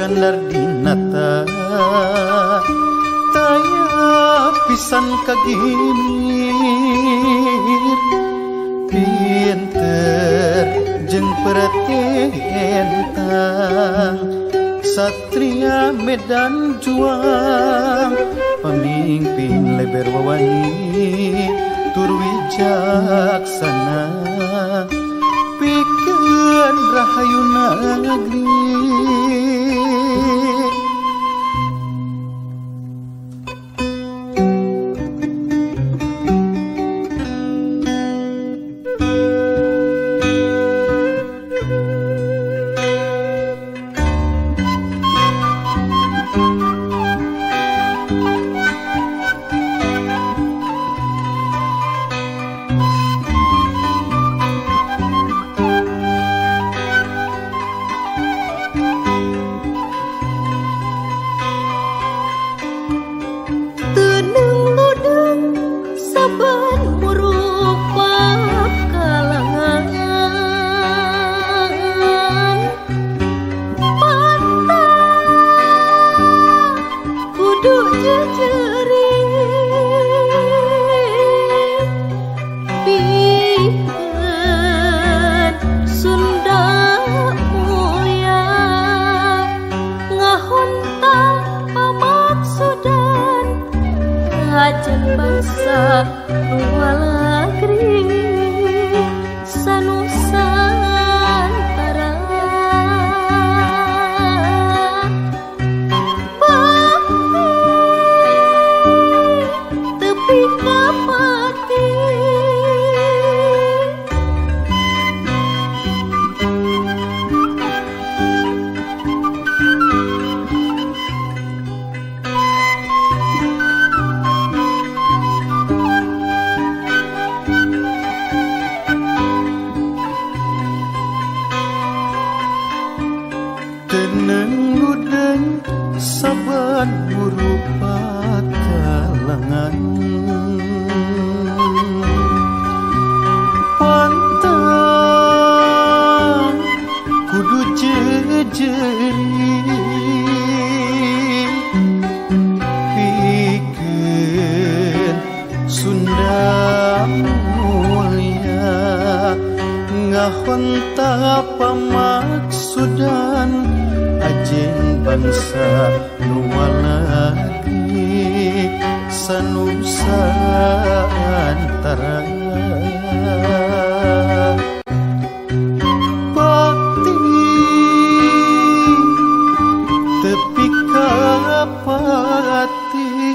Iskandar Dinata taya pisan kagimir pinter jeung peretentang satria medan juang pemimpin leber wawani tur wijaksana pikeun rahayu negeri. Ajan bangsa luar negeri sanusantara bakti tepi kapati teneng ludeng saban murupa kalangan pantang kudu jejeri pikeun Sunda mulia ngahonta pamaksudan ajeng bangsa nuwalagi sanusantara bakti tepi kapati